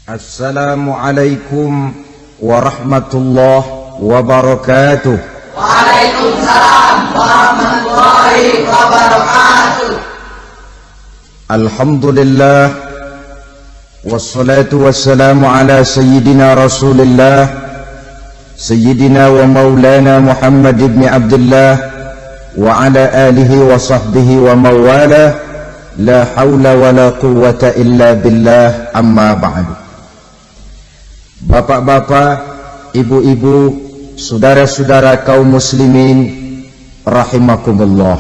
Assalamualaikum warahmatullahi wabarakatuh. Waalaikumsalam warahmatullahi wabarakatuh. Alhamdulillah wassalatu wassalamu ala sayyidina Rasulillah sayyidina wa maulana Muhammad ibn Abdullah wa ala alihi wa sahbihi wa mawala. La hawla wa la quwwata illa billah, amma ba'du. Bapak-bapak, ibu-ibu, saudara-saudara kaum muslimin rahimakumullah.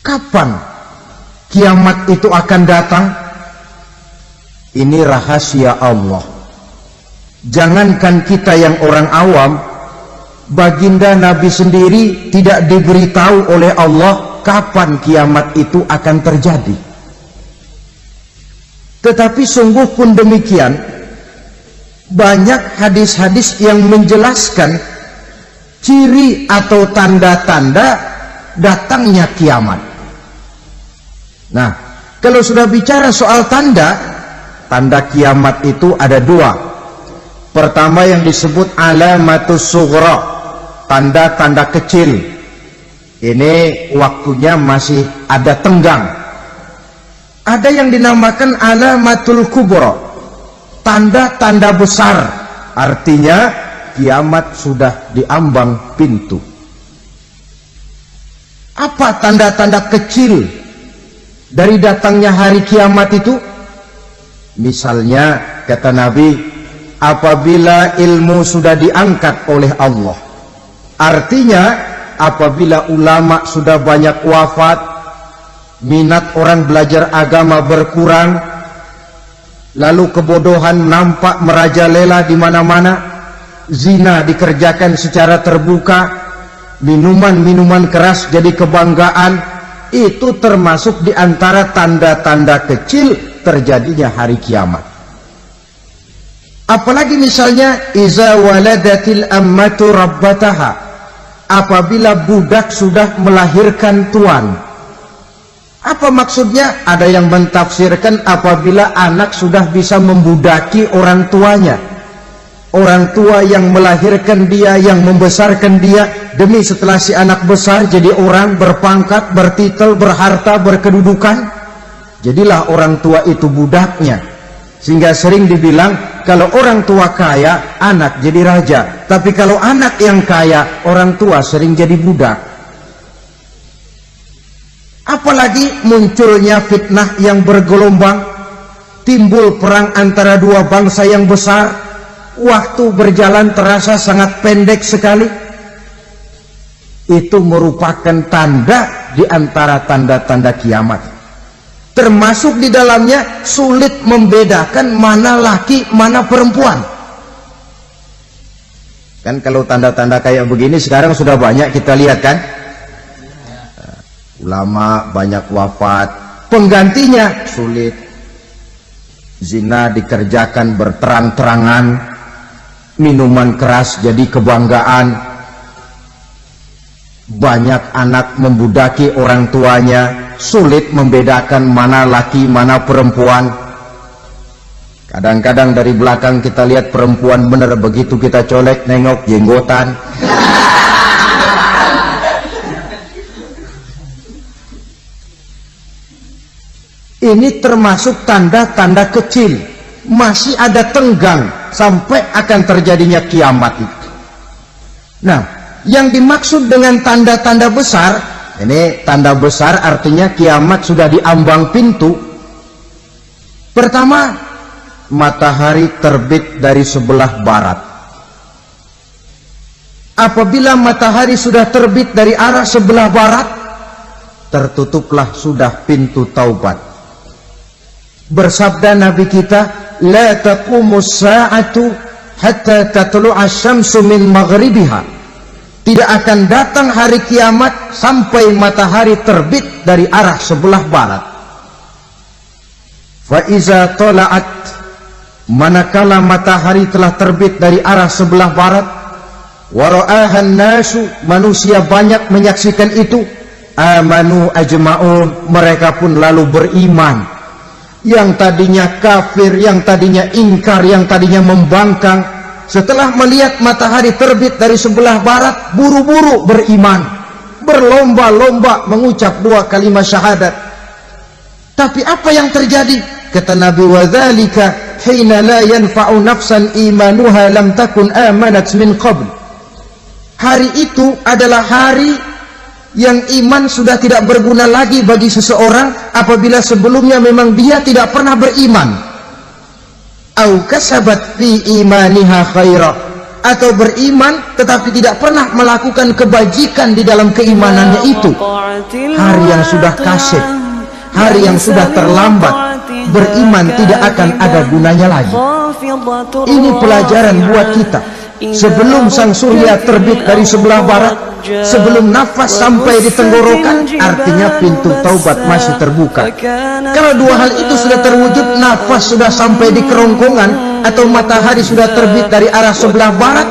Kapan kiamat itu akan datang? Ini rahasia Allah. Jangankan kita yang orang awam, baginda Nabi sendiri tidak diberitahu oleh Allah kapan kiamat itu akan terjadi. Tetapi sungguh pun demikian, banyak hadis-hadis yang menjelaskan ciri atau tanda-tanda datangnya kiamat. Nah, kalau sudah bicara soal tanda kiamat itu ada dua. Pertama yang disebut alamatus sughra, tanda-tanda kecil. Ini waktunya masih ada tenggang. Ada yang dinamakan alamatul kubra, tanda-tanda besar. Artinya kiamat sudah diambang pintu. Apa tanda-tanda kecil dari datangnya hari kiamat itu? Misalnya kata Nabi, apabila ilmu sudah diangkat oleh Allah. Artinya apabila ulama sudah banyak wafat, minat orang belajar agama berkurang, lalu kebodohan nampak merajalela di mana-mana, zina dikerjakan secara terbuka, minuman-minuman keras jadi kebanggaan, itu termasuk di antara tanda-tanda kecil terjadinya hari kiamat. Apalagi misalnya iza waladatil ammatu rabbataha, apabila budak sudah melahirkan tuan. Apa maksudnya? Ada yang mentafsirkan apabila anak sudah bisa membudaki orang tuanya. Orang tua yang melahirkan dia, yang membesarkan dia, demi setelah si anak besar jadi orang berpangkat, bertitel, berharta, berkedudukan, jadilah orang tua itu budaknya. Sehingga sering dibilang kalau orang tua kaya, anak jadi raja. Tapi kalau anak yang kaya, orang tua sering jadi budak. Apalagi munculnya fitnah yang bergelombang, timbul perang antara dua bangsa yang besar, waktu berjalan terasa sangat pendek sekali. Itu merupakan tanda di antara tanda-tanda kiamat. Termasuk di dalamnya sulit membedakan mana laki, mana perempuan. Kan kalau tanda-tanda kayak begini sekarang sudah banyak kita lihat kan. Ulama banyak wafat, penggantinya sulit. Zina dikerjakan berterang-terangan, minuman keras jadi kebanggaan, banyak anak membudaki orang tuanya, sulit membedakan mana laki mana perempuan. Kadang-kadang dari belakang kita lihat perempuan bener, begitu kita colek nengok jenggotan. Ini termasuk tanda-tanda kecil, masih ada tenggang sampai akan terjadinya kiamat itu. Nah, yang dimaksud dengan tanda-tanda besar, ini tanda besar artinya kiamat sudah diambang pintu. Pertama, matahari terbit dari sebelah barat. Apabila matahari sudah terbit dari arah sebelah barat, tertutuplah sudah pintu taubat. Bersabda Nabi kita, la taqumus sa'atu hatta tatlu'a syamsu min maghribiha. Tidak akan datang hari kiamat sampai matahari terbit dari arah sebelah barat. Fa iza tala'at, manakala matahari telah terbit dari arah sebelah barat, wa ra'ahan nasu, manusia banyak menyaksikan itu, amanu ajma'un, mereka pun lalu beriman. yang tadinya kafir, yang tadinya ingkar, yang tadinya membangkang, setelah melihat matahari terbit dari sebelah barat, buru-buru beriman, berlomba-lomba mengucap 2 kalimat syahadat. Tapi apa yang terjadi? Kata Nabi, wadzalika hina la yanfa'u nafsan imanuha lam takun amanat min qabl. Hari itu adalah hari yang iman sudah tidak berguna lagi bagi seseorang apabila sebelumnya memang dia tidak pernah beriman. Au kasabat fi imaniha khaira, atau beriman tetapi tidak pernah melakukan kebajikan di dalam keimanannya itu. Hari yang sudah kasih, hari yang sudah terlambat, beriman tidak akan ada gunanya lagi. Ini pelajaran buat kita. Sebelum sang surya terbit dari sebelah barat, sebelum nafas sampai di tenggorokan, artinya pintu taubat masih terbuka. Kalau 2 hal itu sudah terwujud, nafas sudah sampai di kerongkongan atau matahari sudah terbit dari arah sebelah barat,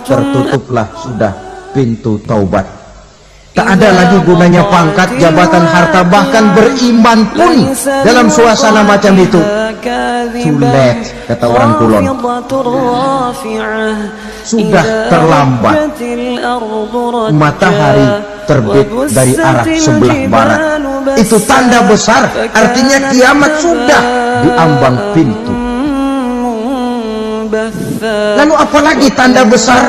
tertutuplah sudah pintu taubat. Tak ada lagi gunanya pangkat, jabatan, harta, bahkan beriman pun dalam suasana macam itu. Too late, kata orang Kulon. Sudah terlambat. Matahari terbit dari arah sebelah barat. Itu tanda besar, artinya kiamat sudah diambang pintu. Lalu apalagi tanda besar?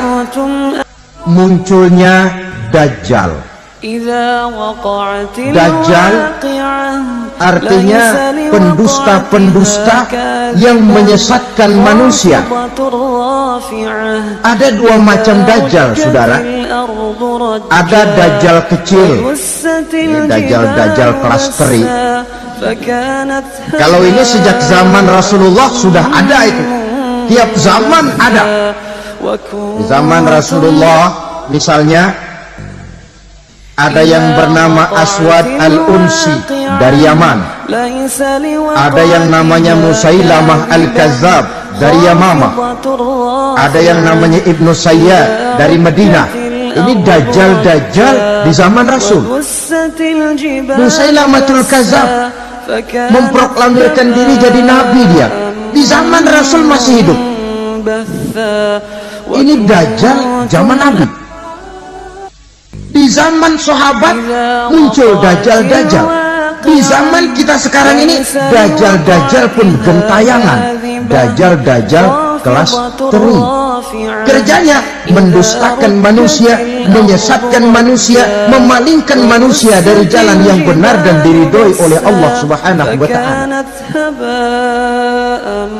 Munculnya Dajjal. Dajjal artinya pendusta-pendusta yang menyesatkan manusia. Ada 2 macam Dajjal, saudara. Ada Dajjal kecil, Dajjal kelas teri. Kalau ini sejak zaman Rasulullah sudah ada itu. Tiap zaman ada. Di zaman Rasulullah misalnya ada yang bernama Aswad al-Unsi dari Yaman. Ada yang namanya Musailamah al-Kazzab dari Yamamah. Ada yang namanya Ibnu Sayyad dari Madinah. Ini Dajjal-Dajjal di zaman Rasul. Musailamahul Kazzab memproklamirkan diri jadi nabi dia. Di zaman Rasul masih hidup. Ini Dajjal zaman Nabi. Di zaman sahabat muncul Dajjal-Dajjal. Di zaman kita sekarang ini Dajjal-Dajjal pun gentayangan. Dajjal-Dajjal kelas teri. Kerjanya mendustakan manusia, menyesatkan manusia, memalingkan manusia dari jalan yang benar dan diridhoi oleh Allah Subhanahu wa taala.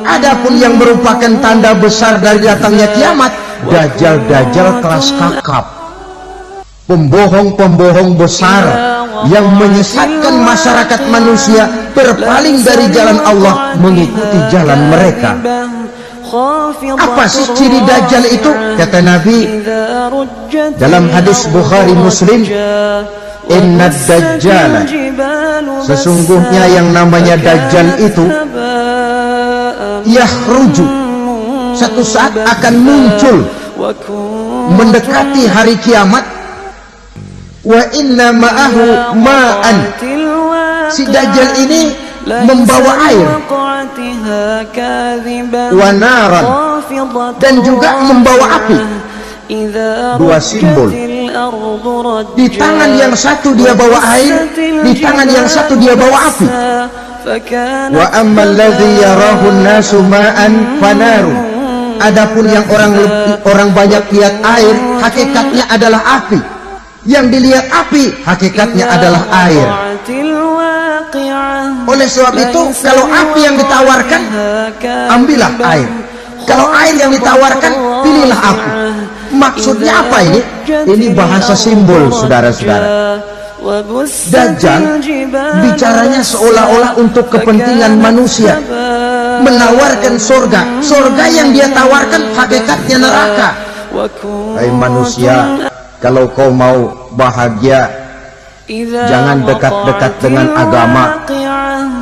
Adapun yang merupakan tanda besar dari datangnya kiamat, Dajjal-Dajjal kelas kakap. Pembohong-pembohong besar yang menyesatkan masyarakat manusia berpaling dari jalan Allah mengikuti jalan mereka. Apa sih ciri Dajjal itu? Kata Nabi dalam hadis Bukhari Muslim, Inna Dajjal, sesungguhnya yang namanya Dajjal itu yahruju, satu saat akan muncul mendekati hari kiamat. Wa inna ma'ahu ma'an, si Dajjal ini membawa air, wa naran, dan juga membawa api. 2 simbol. Di tangan yang satu dia bawa air, di tangan yang satu dia bawa api. Wa ammal ladzi yarahu an-nasu ma'an fanarun, adapun yang orang banyak lihat air, hakikatnya adalah api. Yang dilihat api, hakikatnya adalah air. Oleh sebab itu, kalau api yang ditawarkan, ambillah air. Kalau air yang ditawarkan, pilihlah api. Maksudnya apa ini? Ini bahasa simbol, saudara-saudara. Dajjal bicaranya seolah-olah untuk kepentingan manusia, menawarkan surga. Surga yang dia tawarkan hakikatnya neraka. Hai manusia, kalau kau mau bahagia, jangan dekat-dekat dengan agama.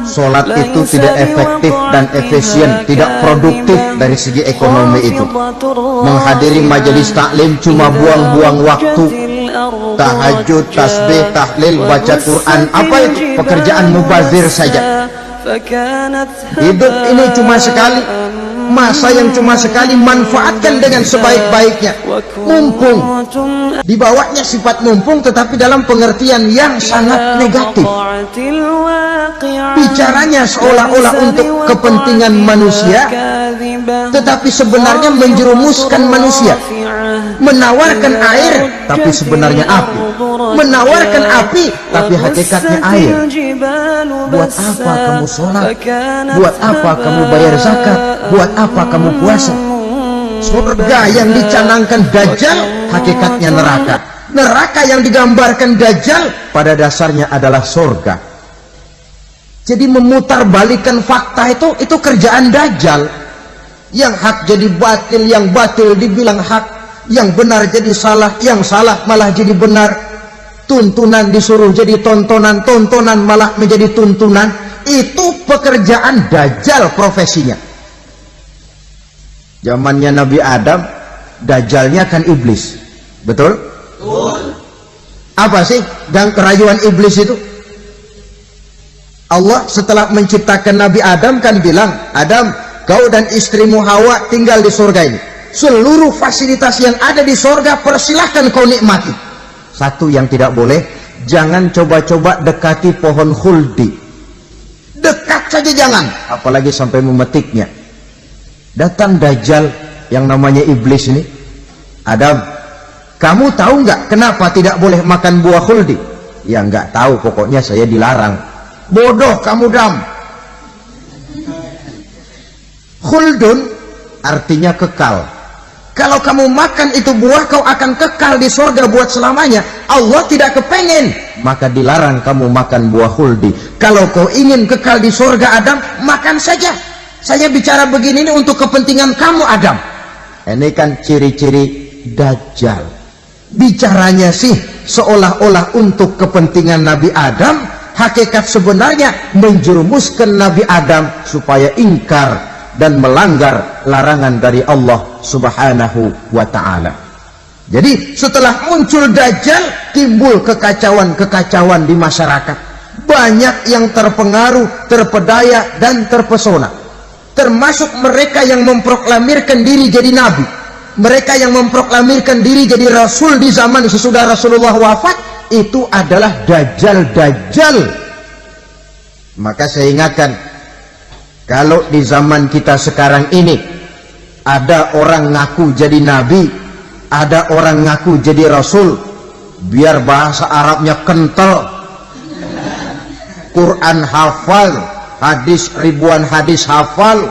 Sholat itu tidak efektif dan efisien, tidak produktif dari segi ekonomi itu. Menghadiri majelis taklim cuma buang-buang waktu. Tahajud, tasbih, tahlil, baca Quran, apa itu? Pekerjaan mubazir saja. Hidup ini cuma sekali, masa yang cuma sekali, manfaatkan dengan sebaik-baiknya. Mumpung, dibawanya sifat mumpung tetapi dalam pengertian yang sangat negatif. Bicaranya seolah-olah untuk kepentingan manusia, tetapi sebenarnya menjerumuskan manusia. Menawarkan air tapi sebenarnya api, menawarkan api tapi hakikatnya air. Buat apa kamu sholat? Buat apa kamu bayar zakat? Buat apa kamu puasa? Surga yang dicanangkan Dajjal hakikatnya neraka. Neraka yang digambarkan Dajjal pada dasarnya adalah surga. Jadi memutarbalikkan fakta itu kerjaan Dajjal. Yang hak jadi batil, yang batil dibilang hak, yang benar jadi salah, yang salah malah jadi benar. Tuntunan disuruh jadi tontonan, tontonan malah menjadi tuntunan. Itu pekerjaan Dajjal profesinya. Zamannya Nabi Adam, Dajjalnya kan iblis. Betul? Betul. Apa sih dan kerayuan iblis itu? Allah setelah menciptakan Nabi Adam kan bilang, Adam, kau dan istrimu Hawa tinggal di surga ini. Seluruh fasilitas yang ada di surga persilahkan kau nikmati. Satu yang tidak boleh, jangan coba-coba dekati pohon khuldi. Dekat saja jangan, apalagi sampai memetiknya. Datang Dajjal yang namanya iblis ini. Adam, kamu tahu nggak kenapa tidak boleh makan buah khuldi? Ya nggak tahu, pokoknya saya dilarang. Bodoh kamu, Dam. Khuldun artinya kekal. Kalau kamu makan itu buah, kau akan kekal di surga buat selamanya. Allah tidak kepengen, maka dilarang kamu makan buah khuldi. Kalau kau ingin kekal di surga, Adam, makan saja. Saya bicara begini ini untuk kepentingan kamu, Adam. Ini kan ciri-ciri Dajjal. Bicaranya sih seolah-olah untuk kepentingan Nabi Adam, hakikat sebenarnya menjerumuskan Nabi Adam supaya ingkar dan melanggar larangan dari Allah Subhanahu wa ta'ala. Jadi setelah muncul Dajjal, timbul kekacauan-kekacauan di masyarakat. Banyak yang terpengaruh, terpedaya dan terpesona. Termasuk mereka yang memproklamirkan diri jadi nabi, mereka yang memproklamirkan diri jadi rasul di zaman sesudah Rasulullah wafat. Itu adalah Dajjal-Dajjal. Maka saya ingatkan, kalau di zaman kita sekarang ini ada orang ngaku jadi nabi, ada orang ngaku jadi rasul, biar bahasa Arabnya kental, Quran hafal, hadis ribuan hadis hafal,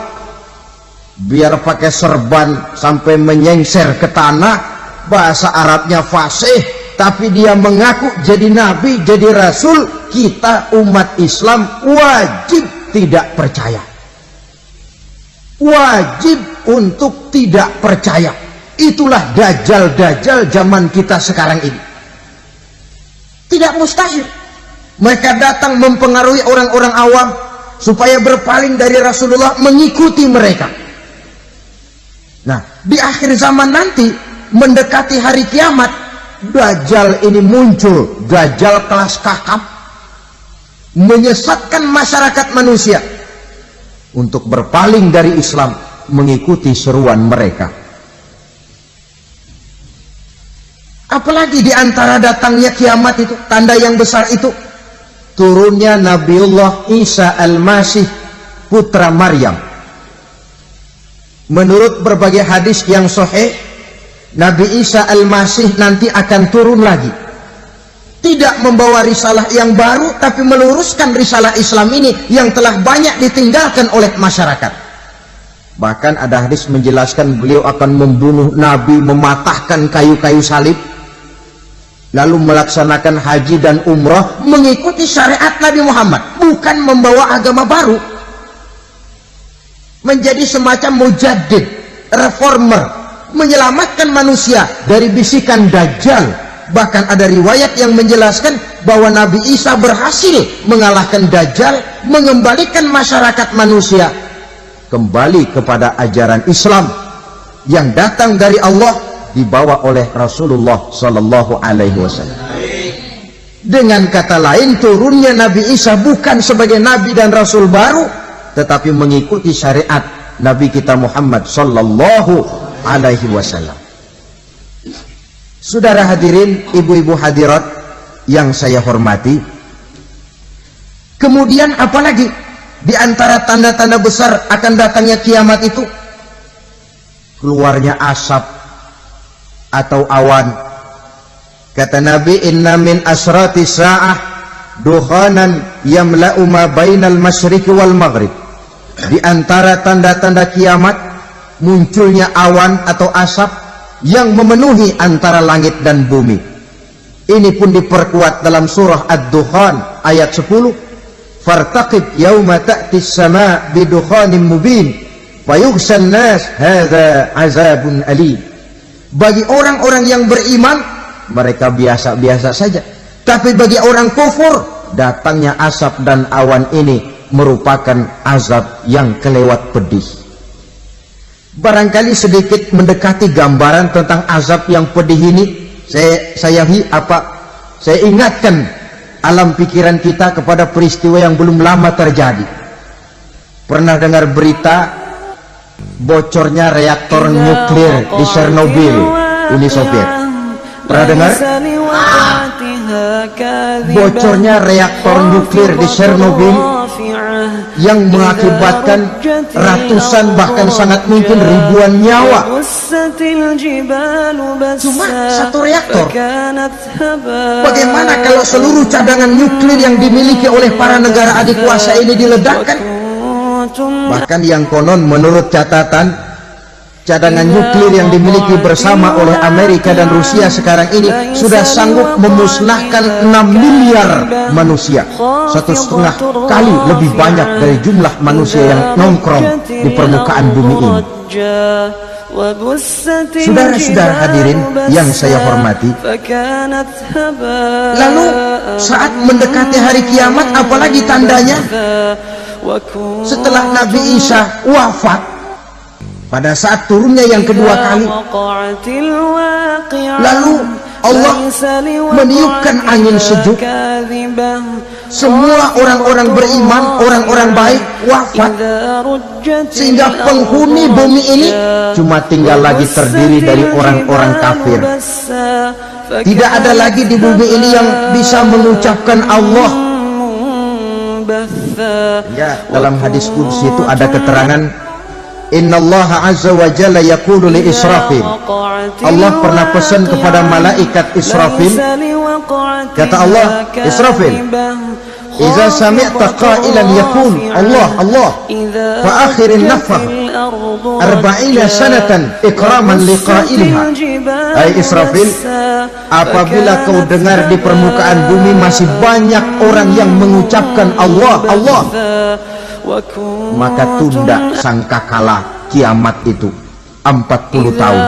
biar pakai serban sampai menyengser ke tanah, bahasa Arabnya fasih, tapi dia mengaku jadi nabi, jadi rasul. Kita umat Islam wajib tidak percaya, wajib untuk tidak percaya. Itulah Dajjal-Dajjal zaman kita sekarang ini. Tidak mustahil mereka datang mempengaruhi orang-orang awam supaya berpaling dari Rasulullah, mengikuti mereka. Nah, di akhir zaman nanti, mendekati hari kiamat, Dajjal ini muncul. Dajjal kelas kakap, menyesatkan masyarakat manusia untuk berpaling dari Islam, mengikuti seruan mereka. Apalagi di antara datangnya kiamat itu, tanda yang besar itu, turunnya Nabiullah Isa Al-Masih, putra Maryam. Menurut berbagai hadis yang sahih, Nabi Isa Al-Masih nanti akan turun lagi, tidak membawa risalah yang baru, tapi meluruskan risalah Islam ini yang telah banyak ditinggalkan oleh masyarakat. Bahkan ada hadis menjelaskan beliau akan membunuh Nabi, mematahkan kayu-kayu salib, lalu melaksanakan haji dan umrah mengikuti syariat Nabi Muhammad, bukan membawa agama baru. Menjadi semacam mujaddid, reformer, menyelamatkan manusia dari bisikan Dajjal. Bahkan ada riwayat yang menjelaskan bahwa Nabi Isa berhasil mengalahkan Dajjal, mengembalikan masyarakat manusia kembali kepada ajaran Islam yang datang dari Allah, dibawa oleh Rasulullah Sallallahu Alaihi Wasallam. Dengan kata lain, turunnya Nabi Isa bukan sebagai Nabi dan Rasul baru, tetapi mengikuti syariat Nabi kita Muhammad sallallahu alaihi wasallam. Saudara hadirin, ibu-ibu hadirat yang saya hormati, kemudian apalagi di antara tanda-tanda besar akan datangnya kiamat itu? Keluarnya asap atau awan. Kata Nabi, inna min asrati sa'ah dukhanan yamla'u ma bainal masyriqi wal maghrib. Di antara tanda-tanda kiamat munculnya awan atau asap yang memenuhi antara langit dan bumi. Ini pun diperkuat dalam surah Ad-Dukhan ayat 10. Fartaqib yauma ta'ti as-sama' bidukhanin mubin fayughshan nas hadza azabun alim. Bagi orang-orang yang beriman mereka biasa-biasa saja, tapi bagi orang kufur datangnya asap dan awan ini merupakan azab yang kelewat pedih. Barangkali sedikit mendekati gambaran tentang azab yang pedih ini, saya ingatkan alam pikiran kita kepada peristiwa yang belum lama terjadi. Pernah dengar berita bocornya reaktor nuklir di Chernobyl, Uni Soviet? Pernah dengar? Bocornya reaktor nuklir di Chernobyl yang mengakibatkan ratusan bahkan sangat mungkin ribuan nyawa. Cuma satu reaktor. Bagaimana kalau seluruh cadangan nuklir yang dimiliki oleh para negara adikuasa ini diledakkan? Bahkan yang konon menurut catatan, cadangan nuklir yang dimiliki bersama oleh Amerika dan Rusia sekarang ini sudah sanggup memusnahkan 6 miliar manusia, 1,5 kali lebih banyak dari jumlah manusia yang nongkrong di permukaan bumi ini. Saudara-saudara hadirin yang saya hormati, lalu saat mendekati hari kiamat apalagi tandanya? Setelah Nabi Isa wafat pada saat turunnya yang kedua kali, lalu Allah meniupkan angin sejuk. Semua orang-orang beriman, orang-orang baik wafat, sehingga penghuni bumi ini cuma tinggal lagi terdiri dari orang-orang kafir. Tidak ada lagi di bumi ini yang bisa mengucapkan Allah. Ya, dalam hadis qudsi itu ada keterangan, Innallaha azza wa jalla yaqulu li Israfil. Allah pernah pesan kepada malaikat Israfil. Kata Allah, Israfil, idza sami'ta qailan yaqul Allah Allah fa akhirin nafakh 40 sanatan ikraman liqailha. Hai Israfil, apabila kau dengar di permukaan bumi masih banyak orang yang mengucapkan Allah Allah, maka tunda sangkakala kiamat itu 40 tahun.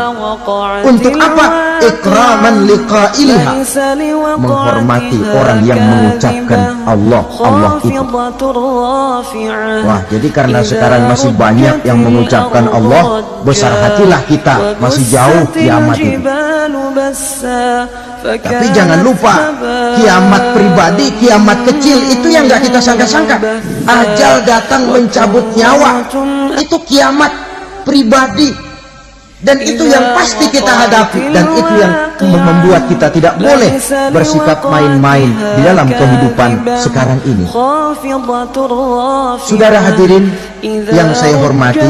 Untuk apa? Ikraman liqailha, menghormati orang yang mengucapkan Allah Allah itu. Wah, jadi karena sekarang masih banyak yang mengucapkan Allah, besar hatilah kita, masih jauh kiamat itu. Tapi jangan lupa, kiamat pribadi, kiamat kecil itu yang gak kita sangka-sangka. Ajal datang mencabut nyawa, itu kiamat pribadi. Dan itu yang pasti kita hadapi, dan itu yang membuat kita tidak boleh bersikap main-main di dalam kehidupan sekarang ini. Saudara hadirin yang saya hormati,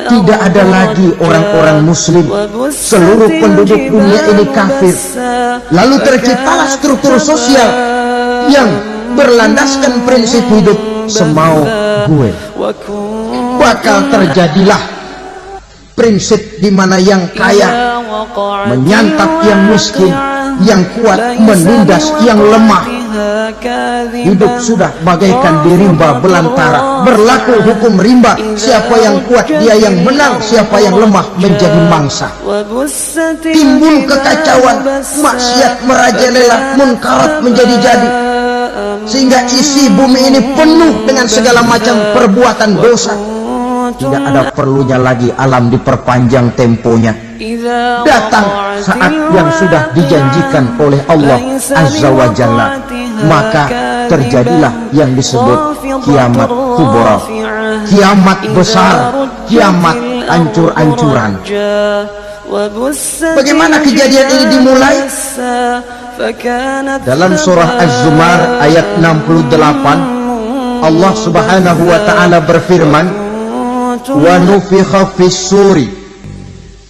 tidak ada lagi orang-orang muslim. Seluruh penduduk dunia ini kafir. Lalu terciptalah struktur sosial yang berlandaskan prinsip hidup semau gue. Bakal terjadilah prinsip di mana yang kaya menyantap yang miskin, yang kuat menindas yang lemah. Hidup sudah bagaikan di rimba belantara, berlaku hukum rimba. Siapa yang kuat dia yang menang, siapa yang lemah menjadi mangsa. Timbul kekacauan, maksiat merajalela, munkarat menjadi jadi, sehingga isi bumi ini penuh dengan segala macam perbuatan dosa. Tidak ada perlunya lagi alam diperpanjang temponya. Datang saat yang sudah dijanjikan oleh Allah Azza wa Jalla. maka terjadilah yang disebut kiamat kubra, kiamat besar, kiamat hancur-hancuran. Bagaimana kejadian ini dimulai? Dalam surah Az-Zumar ayat 68, Allah Subhanahu wa taala berfirman, "Wa nufikha fis-suri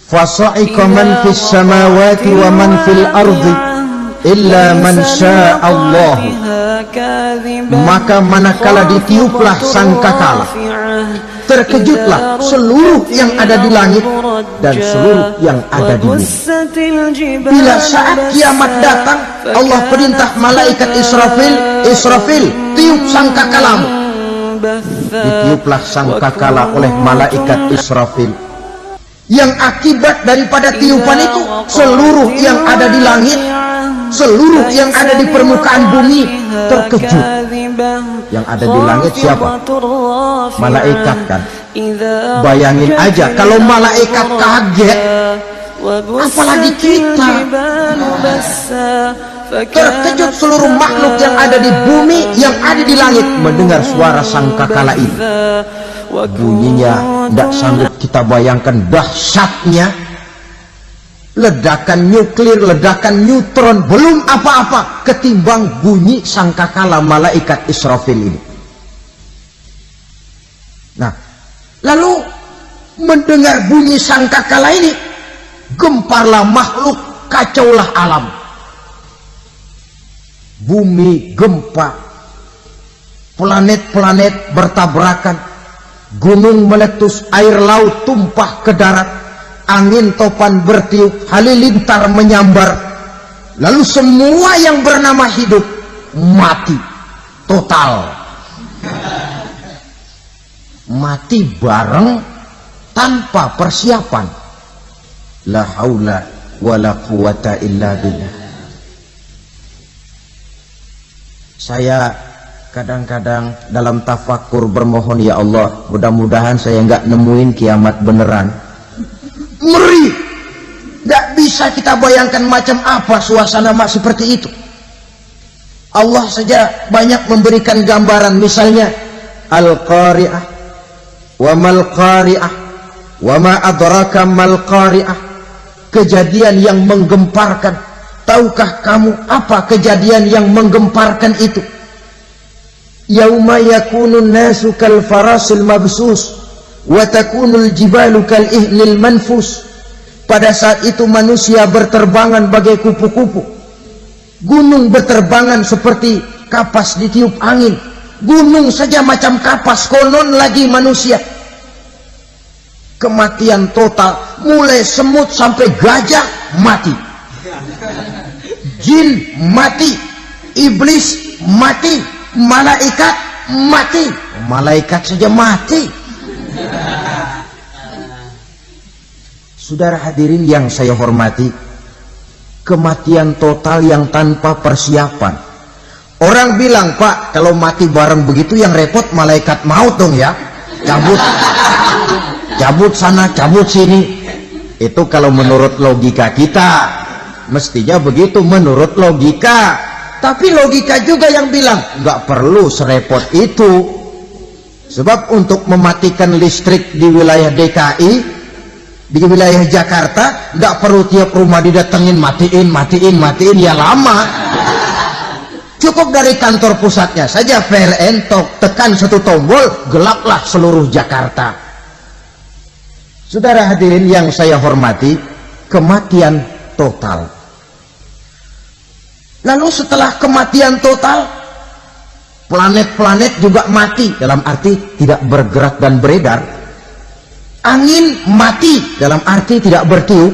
fasa'iqa man fis samawati wa man fil ardi illa man syaa Allah." Maka manakala ditiuplah sangkakala, terkejutlah seluruh yang ada di langit dan seluruh yang ada di bumi. Bila saat kiamat datang, Allah perintah malaikat Israfil, tiup sangkakalamu. Ditiuplah sangkakala oleh malaikat Israfil. Yang akibat daripada tiupan itu, seluruh yang ada di langit, seluruh yang ada di permukaan bumi terkejut. Yang ada di langit siapa? Malaikat kan. Bayangin aja kalau malaikat kaget, apalagi kita. Terkejut seluruh makhluk yang ada di bumi, yang ada di langit mendengar suara sangkakala ini. Bunyinya tidak sanggup kita bayangkan dahsyatnya. Ledakan nuklir, ledakan neutron, belum apa-apa ketimbang bunyi sangkakala malaikat Israfil ini. Nah, lalu mendengar bunyi sangkakala ini, gemparlah makhluk, kacaulah alam. Bumi gempa, planet-planet bertabrakan, gunung meletus, air laut tumpah ke darat, angin topan bertiup, halilintar menyambar. Lalu semua yang bernama hidup mati total. Mati bareng tanpa persiapan. La haula wala quwata illa billah. Saya kadang-kadang dalam tafakur bermohon, ya Allah, mudah-mudahan saya nggak nemuin kiamat beneran. Ngeri, nggak bisa kita bayangkan macam apa suasana seperti itu. Allah saja banyak memberikan gambaran, misalnya Al-Qari'ah, wa mal qari'ah, wa ma adraka mal qari'ah. Kejadian yang menggemparkan. Tahukah kamu apa kejadian yang menggemparkan itu? Yauma yakunun nasu kal farasil mabsus wa takunul jibalu kal ihnil manfus. Pada saat itu manusia berterbangan bagai kupu-kupu, gunung berterbangan seperti kapas ditiup angin. Gunung saja macam kapas, konon lagi manusia. Kematian total, mulai semut sampai gajah mati, jin mati, iblis mati, malaikat mati. Malaikat saja mati. Saudara hadirin yang saya hormati, kematian total yang tanpa persiapan. Orang bilang, Pak, kalau mati bareng begitu yang repot malaikat maut dong ya. Cabut sana, cabut sini. Itu kalau menurut logika kita, mestinya begitu menurut logika. Tapi logika juga yang bilang nggak perlu serepot itu. Sebab untuk mematikan listrik di wilayah DKI, di wilayah Jakarta, nggak perlu tiap rumah didatengin matiin, ya lama. Cukup dari kantor pusatnya saja PLN, tekan satu tombol, gelaplah seluruh Jakarta. Saudara hadirin yang saya hormati, kematian total. Lalu setelah kematian total, planet-planet juga mati, dalam arti tidak bergerak dan beredar. Angin mati, dalam arti tidak bertiup.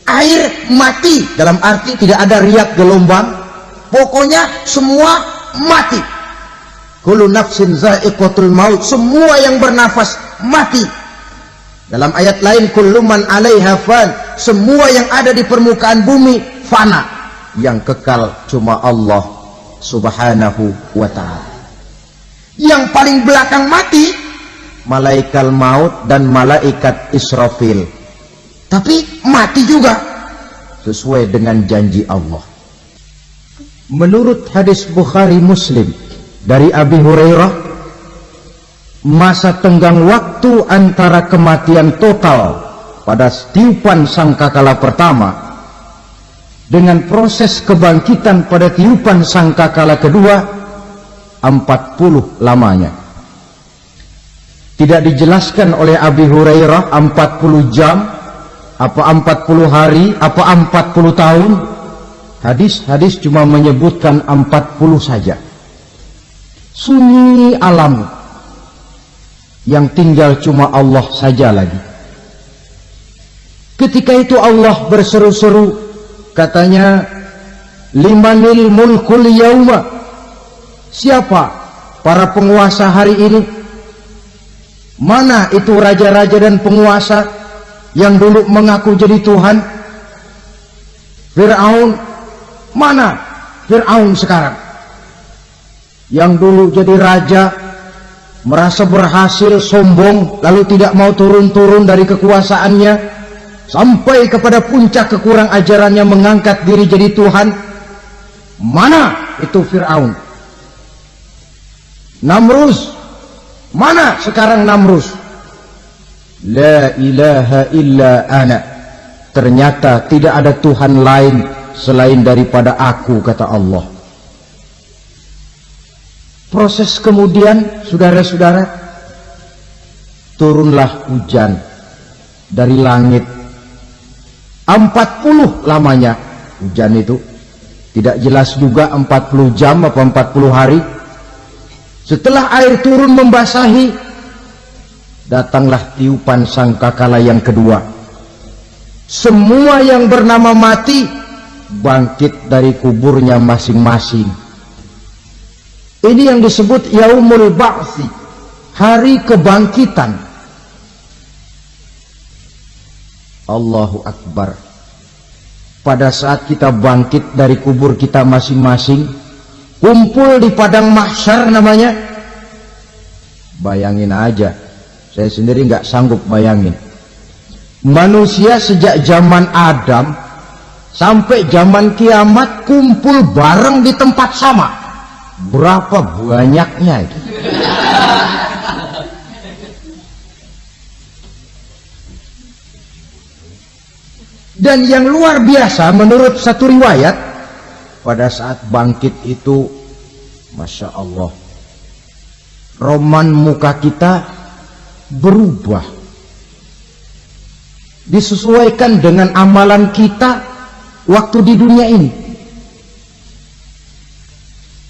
Air mati, dalam arti tidak ada riak gelombang. Pokoknya semua mati. Kullu nafsin za'iqatul maut, semua yang bernafas mati. Dalam ayat lain, kullu man 'alaiha fan, semua yang ada di permukaan bumi fana. Yang kekal cuma Allah Subhanahu wa ta'ala. Yang paling belakang mati malaikat maut dan malaikat Israfil. Tapi mati juga sesuai dengan janji Allah. Menurut hadis Bukhari Muslim dari Abi Hurairah, masa tenggang waktu antara kematian total pada tiupan sangkakala pertama dengan proses kebangkitan pada tiupan sangkakala kedua 40 lamanya. Tidak dijelaskan oleh Abi Hurairah 40 jam, apa 40 hari, apa 40 tahun. Hadis-hadis cuma menyebutkan 40 saja. Sunyi alam yang tinggal cuma Allah saja lagi. Ketika itu Allah berseru-seru, katanya, limanil mulkul yauma, siapa para penguasa hari ini? Mana itu raja-raja dan penguasa yang dulu mengaku jadi Tuhan? Fir'aun. Mana Fir'aun sekarang? Yang dulu jadi raja, merasa berhasil, sombong, lalu tidak mau turun-turun dari kekuasaannya, sampai kepada puncak kekurang ajarannya mengangkat diri jadi Tuhan. Mana itu Fir'aun? Namrus. Mana sekarang Namrus? La ilaha illa ana. Ternyata tidak ada Tuhan lain selain daripada aku, kata Allah. Proses kemudian, saudara-saudara, turunlah hujan dari langit. 40 lamanya hujan itu. Tidak jelas juga 40 jam apa 40 hari. Setelah air turun membasahi, datanglah tiupan sangkakala yang kedua. Semua yang bernama mati bangkit dari kuburnya masing-masing. Ini yang disebut Yaumul Ba'thi, hari kebangkitan. Allahu Akbar. Pada saat kita bangkit dari kubur kita masing-masing, kumpul di padang mahsyar namanya. Bayangin aja, saya sendiri nggak sanggup bayangin. Manusia sejak zaman Adam sampai zaman kiamat kumpul bareng di tempat sama. Berapa banyaknya itu? Dan yang luar biasa menurut satu riwayat, pada saat bangkit itu, Masya Allah, roman muka kita berubah, disesuaikan dengan amalan kita waktu di dunia ini.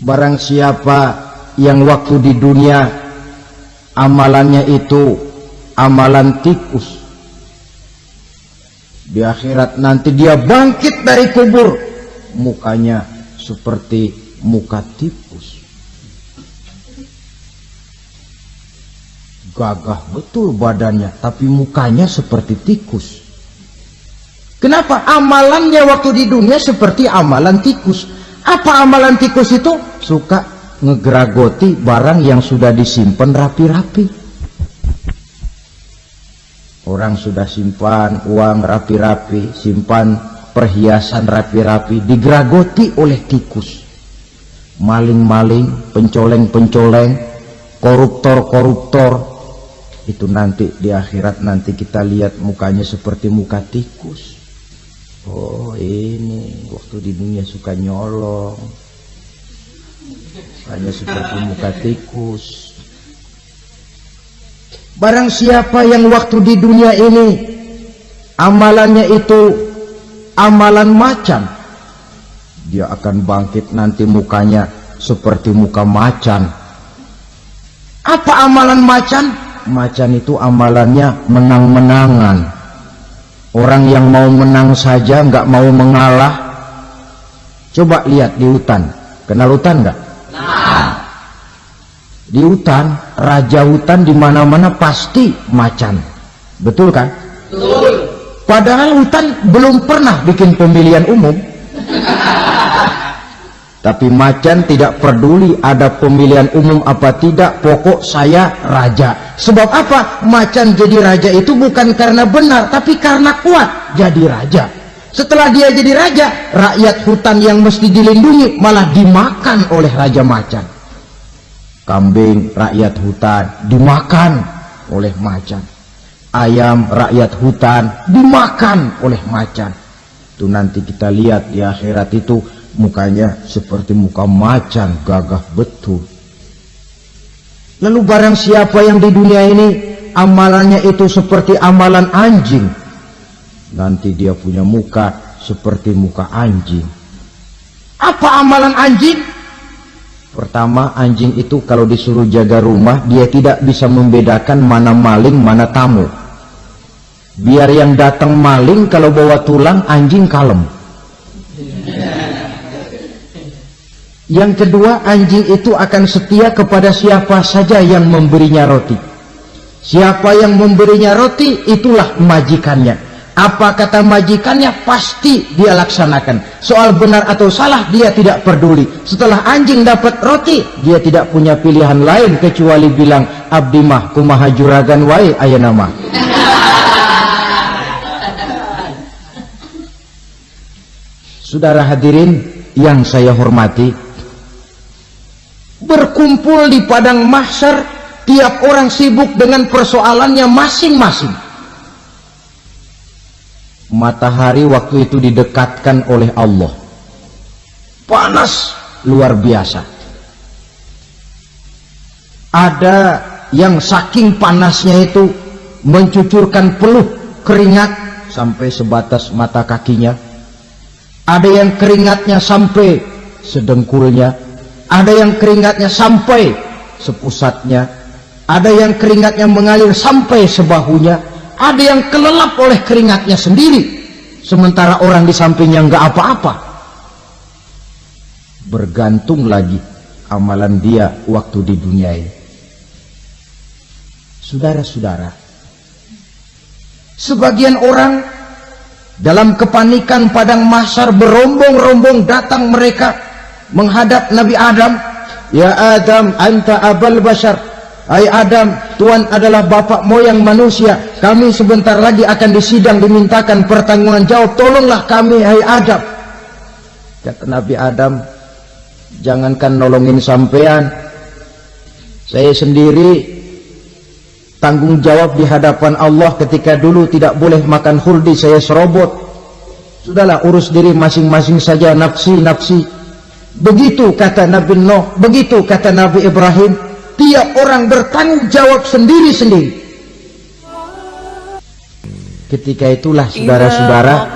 Barang siapa yang waktu di dunia amalannya itu amalan tikus, di akhirat nanti dia bangkit dari kubur, mukanya seperti muka tikus. Gagah betul badannya, tapi mukanya seperti tikus. Kenapa? Amalannya waktu di dunia seperti amalan tikus. Apa amalan tikus itu? Suka ngegeragoti barang yang sudah disimpan rapi-rapi. Orang sudah simpan uang rapi-rapi, simpan perhiasan rapi-rapi, digeragoti oleh tikus. Maling-maling, pencoleng-pencoleng, koruptor-koruptor. Itu nanti di akhirat nanti kita lihat mukanya seperti muka tikus. Oh, ini waktu di dunia suka nyolong, hanya seperti muka tikus. Barang siapa yang waktu di dunia ini amalannya itu amalan macan, dia akan bangkit nanti mukanya seperti muka macan. Apa amalan macan? Macan itu amalannya menang-menangan. Orang yang mau menang saja, nggak mau mengalah. Coba lihat di hutan. Kenal hutan nggak? Nah. Di hutan, raja hutan di mana-mana pasti macan. Betul kan? Betul. Padahal hutan belum pernah bikin pemilihan umum. Tapi macan tidak peduli ada pemilihan umum apa tidak, pokok saya raja. Sebab apa? Macan jadi raja itu bukan karena benar, tapi karena kuat jadi raja. Setelah dia jadi raja, rakyat hutan yang mesti dilindungi malah dimakan oleh raja macan. Kambing rakyat hutan dimakan oleh macan. Ayam rakyat hutan dimakan oleh macan. Itu nanti kita lihat di akhirat itu mukanya seperti muka macan, gagah betul. Lalu barang siapa yang di dunia ini amalannya itu seperti amalan anjing, nanti dia punya muka seperti muka anjing. Apa amalan anjing? Pertama, anjing itu kalau disuruh jaga rumah, dia tidak bisa membedakan mana maling, mana tamu. Biar yang datang maling, kalau bawa tulang, anjing kalem. Yang kedua, anjing itu akan setia kepada siapa saja yang memberinya roti. Siapa yang memberinya roti, itulah majikannya. Apa kata majikannya, pasti dia laksanakan. Soal benar atau salah, dia tidak peduli. Setelah anjing dapat roti, dia tidak punya pilihan lain kecuali bilang, abdi mah kumaha juragan wae ayeuna mah. Saudara hadirin yang saya hormati, berkumpul di padang mahsyar, tiap orang sibuk dengan persoalannya masing-masing. Matahari waktu itu didekatkan oleh Allah, panas luar biasa. Ada yang saking panasnya itu mencucurkan peluh keringat sampai sebatas mata kakinya. Ada yang keringatnya sampai sedengkulnya, ada yang keringatnya sampai sepusatnya, ada yang keringatnya mengalir sampai sebahunya, ada yang kelelap oleh keringatnya sendiri, sementara orang di sampingnya nggak apa-apa. Bergantung lagi amalan dia waktu di dunia ini. Saudara-saudara, sebagian orang dalam kepanikan padang mahsyar berombong-rombong datang mereka menghadap Nabi Adam. Ya Adam, anta abal bashar. Hai Adam, Tuhan adalah bapak moyang manusia. Kami sebentar lagi akan disidang, dimintakan pertanggungan jawab. Tolonglah kami, hai Adam. Kata Nabi Adam, jangankan nolongin sampean, saya sendiri tanggung jawab di hadapan Allah. Ketika dulu tidak boleh makan khuldi, saya serobot. Sudahlah, urus diri masing-masing saja, nafsi-nafsi. Begitu kata Nabi Nuh, begitu kata Nabi Ibrahim. Tiap orang bertanggung jawab sendiri-sendiri. Ketika itulah saudara-saudara,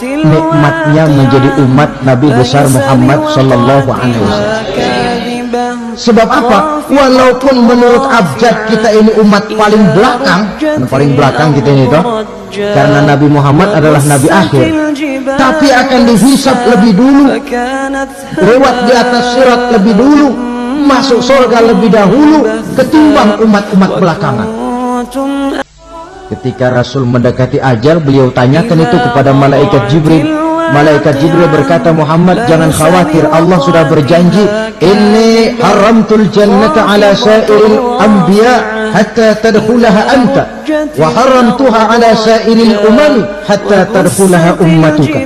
nikmatnya menjadi umat Nabi besar Muhammad sallallahu alaihi wasallam. Sebab apa? Walaupun menurut abjad kita ini umat paling belakang kita ini toh, karena Nabi Muhammad adalah Nabi akhir, tapi akan dihisab lebih dulu, lewat di atas sirat lebih dulu, masuk surga lebih dahulu ketimbang umat-umat belakangan. Ketika Rasul mendekati ajal, beliau tanyakan itu kepada malaikat Jibril. Malaikat Jibril berkata, Muhammad jangan khawatir, Allah sudah berjanji, inni haramtul jannata ala sairil anbiya hatta tadkhulaha anta wa haramtuha ala sairil umami hatta tadkhulaha ummatuka.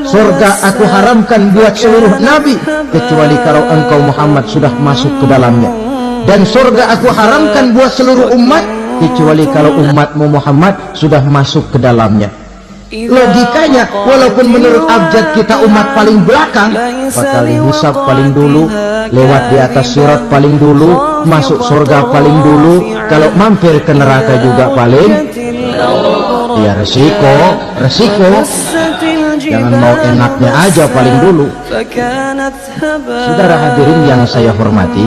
Surga aku haramkan buat seluruh nabi kecuali kalau engkau Muhammad sudah masuk ke dalamnya, dan surga aku haramkan buat seluruh umat kecuali kalau umatmu Muhammad sudah masuk ke dalamnya. Logikanya, walaupun menurut abjad kita umat paling belakang, bakal dihisab paling dulu, lewat di atas sirat paling dulu, masuk surga paling dulu, kalau mampir ke neraka juga paling, ya resiko. Jangan mau enaknya aja paling dulu. Saudara hadirin yang saya hormati,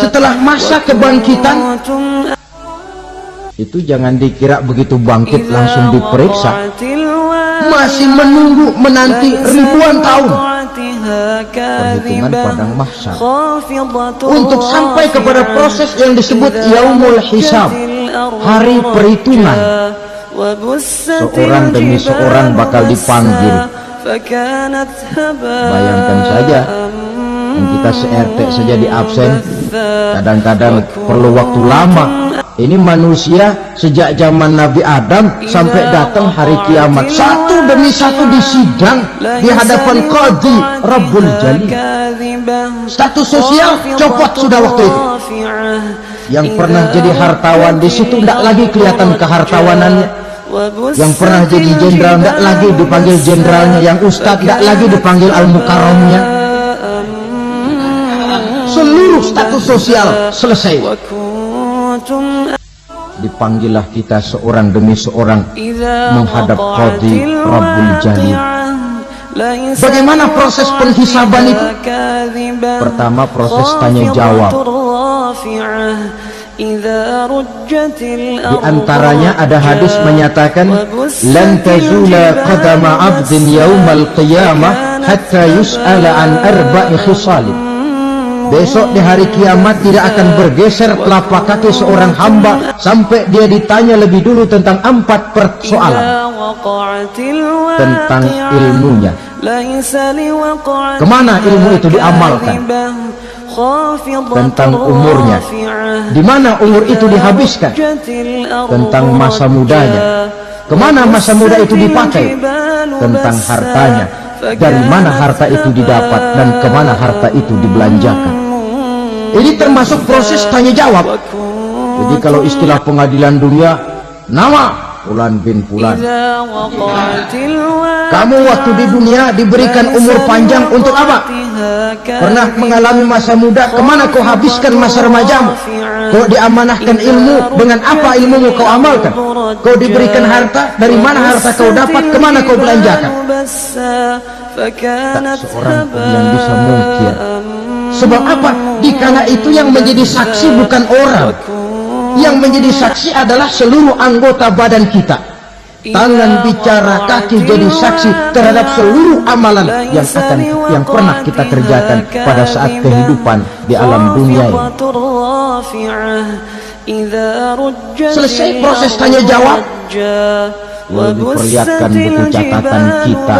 setelah masa kebangkitan itu jangan dikira begitu bangkit langsung diperiksa, masih menunggu menanti ribuan tahun perhitungan padang mahsyar untuk sampai kepada proses yang disebut yaumul hisab, hari perhitungan. Seorang demi seorang bakal dipanggil. Bayangkan saja, yang kita se-RT saja di absen, kadang-kadang perlu waktu lama Ini manusia sejak zaman Nabi Adam sampai datang hari kiamat, satu demi satu disidang di hadapan Qadhi Rabbul Jalil. Status sosial copot sudah waktu itu. Yang pernah jadi hartawan di situ tidak lagi kelihatan kehartawanannya. Yang pernah jadi jenderal tidak lagi dipanggil jenderalnya. Yang ustadz tidak lagi dipanggil al-mukarramnya. Seluruh status sosial selesai. Dipanggillah kita seorang demi seorang menghadap Qadhi Rabbul Jalil. Bagaimana proses penghisaban itu? Pertama, proses tanya jawab. Di antaranya ada hadis menyatakan, lan tazula qadama 'abdin yaumal qiyamah hatta yus'ala an arba'i khisal. Besok di hari kiamat tidak akan bergeser telapak kaki seorang hamba sampai dia ditanya lebih dulu tentang 4 persoalan. Tentang ilmunya, kemana ilmu itu diamalkan. Tentang umurnya, di mana umur itu dihabiskan. Tentang masa mudanya, kemana masa muda itu dipakai. Tentang hartanya, dari mana harta itu didapat dan kemana harta itu dibelanjakan. Ini termasuk proses tanya jawab. Jadi kalau istilah pengadilan dunia, nama Fulan bin Fulan. Kamu waktu di dunia diberikan umur panjang untuk apa? Pernah mengalami masa muda, kemana kau habiskan masa remajamu? Kau diamanahkan ilmu, dengan apa ilmumu kau amalkan? Kau diberikan harta, dari mana harta kau dapat, kemana kau belanjakan? Tak seorang pun yang bisa mungkir. Sebab apa? Dikala itu yang menjadi saksi bukan orang. Yang menjadi saksi adalah seluruh anggota badan kita. Tangan bicara, kaki jadi saksi terhadap seluruh amalan yang pernah kita kerjakan pada saat kehidupan di alam dunia ini. Selesai proses tanya jawab, lalu diperlihatkan buku catatan kita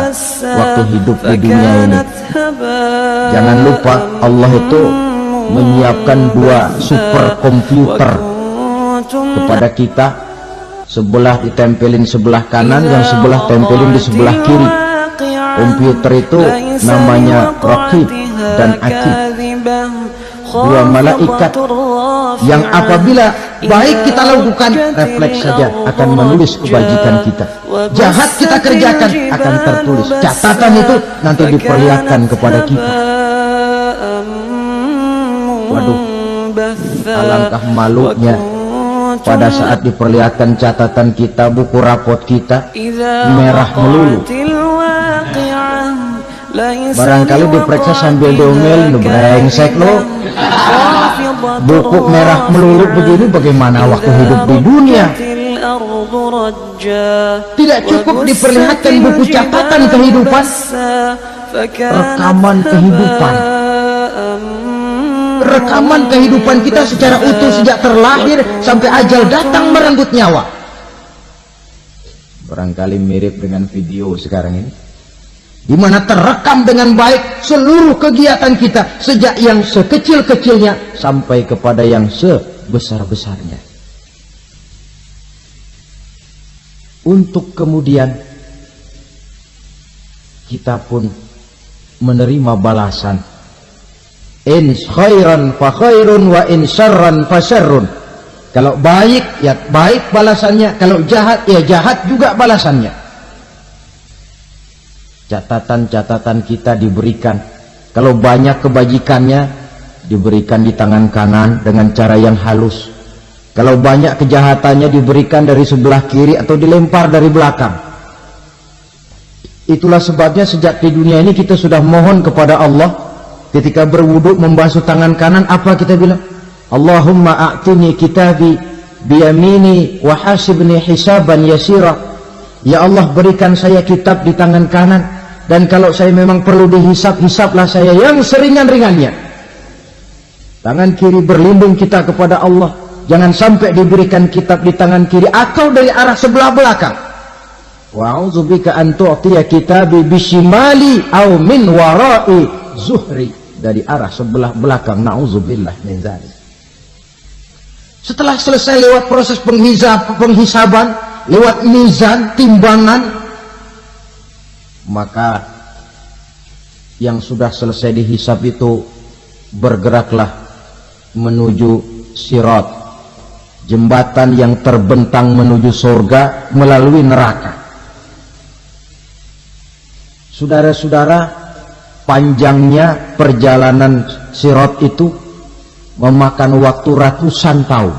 waktu hidup di dunia ini. Jangan lupa Allah itu menyiapkan 2 superkomputer kepada kita. Sebelah ditempelin sebelah kanan, yang sebelah tempelin di sebelah kiri. Komputer itu namanya Raqib dan Atid, 2 malaikat yang apabila baik kita lakukan, refleks saja akan menulis kebajikan kita. Jahat kita kerjakan akan tertulis. Catatan itu nanti diperlihatkan kepada kita. Waduh, alangkah malunya pada saat diperlihatkan catatan kita, buku rapot kita merah melulu. Barangkali diperiksa sambil domel, lu brengsek lo. Buku merah melulu begini bagaimana waktu hidup di dunia? Tidak cukup diperlihatkan buku catatan kehidupan, rekaman kehidupan. Rekaman kehidupan kita secara utuh sejak terlahir sampai ajal datang merenggut nyawa. Barangkali mirip dengan video sekarang ini, di mana terekam dengan baik seluruh kegiatan kita sejak yang sekecil-kecilnya sampai kepada yang sebesar-besarnya. Untuk kemudian kita pun menerima balasan. In khairan fa khairun wa in syarran fa syarrun. Kalau baik ya baik balasannya, kalau jahat ya jahat juga balasannya. Catatan-catatan kita diberikan. Kalau banyak kebajikannya diberikan di tangan kanan dengan cara yang halus. Kalau banyak kejahatannya diberikan dari sebelah kiri atau dilempar dari belakang. Itulah sebabnya sejak di dunia ini kita sudah mohon kepada Allah. Ketika berwudu membasuh tangan kanan, apa kita bilang? Allahumma a'tini kitabi biyamini wa hasibni hisaban yasira. Ya Allah, berikan saya kitab di tangan kanan, dan kalau saya memang perlu dihisap, hisaplah saya yang seringan-ringannya. Tangan kiri berlindung kita kepada Allah. Jangan sampai diberikan kitab di tangan kiri atau dari arah sebelah belakang. Wa'udzubika an tu'tiya kitabi bishimali aw min wara'i zuhri. Dari arah sebelah belakang, na'udzubillah min dzalik. Setelah selesai lewat proses penghisaban, lewat mizan, timbangan, maka yang sudah selesai dihisab itu bergeraklah menuju sirat, jembatan yang terbentang menuju surga melalui neraka. Saudara-saudara, panjangnya perjalanan sirat itu memakan waktu ratusan tahun.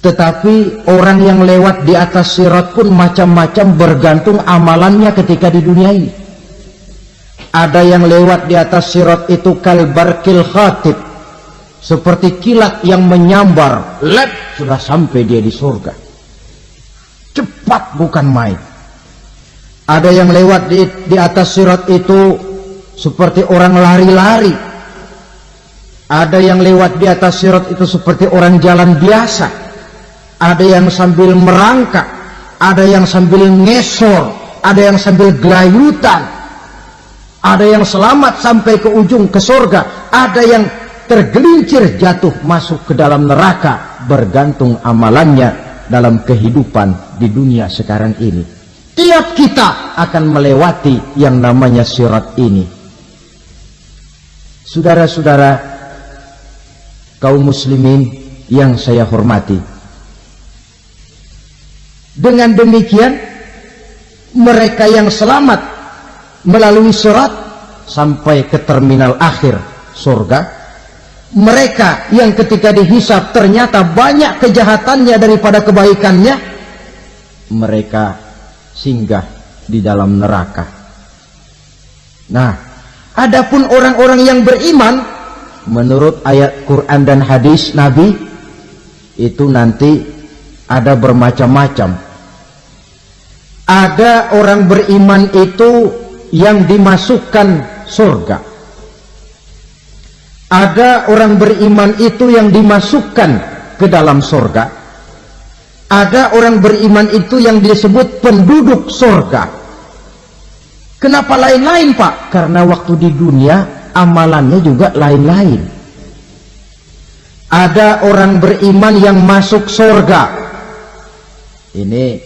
Tetapi orang yang lewat di atas sirat pun macam-macam, bergantung amalannya ketika di dunia ini. Ada yang lewat di atas sirat itu kalbarkil khatib, seperti kilat yang menyambar, lep, sudah sampai dia di surga. Cepat bukan main. Ada yang lewat di atas sirat itu seperti orang lari-lari. Ada yang lewat di atas sirat itu seperti orang jalan biasa. Ada yang sambil merangkak, ada yang sambil ngesor, ada yang sambil gelayutan, ada yang selamat sampai ke ujung ke surga, ada yang tergelincir jatuh masuk ke dalam neraka, bergantung amalannya dalam kehidupan di dunia sekarang ini. Tiap kita akan melewati yang namanya sirat ini. Saudara-saudara kaum muslimin yang saya hormati, dengan demikian mereka yang selamat melalui sirat sampai ke terminal akhir surga, mereka yang ketika dihisab ternyata banyak kejahatannya daripada kebaikannya, mereka singgah di dalam neraka. Nah, adapun orang-orang yang beriman menurut ayat Quran dan hadis Nabi itu nanti ada bermacam-macam. Ada orang beriman itu yang dimasukkan surga. Ada orang beriman itu yang dimasukkan ke dalam surga. Ada orang beriman itu yang disebut penduduk surga. Kenapa lain-lain, Pak? Karena waktu di dunia amalannya juga lain-lain. Ada orang beriman yang masuk surga. Ini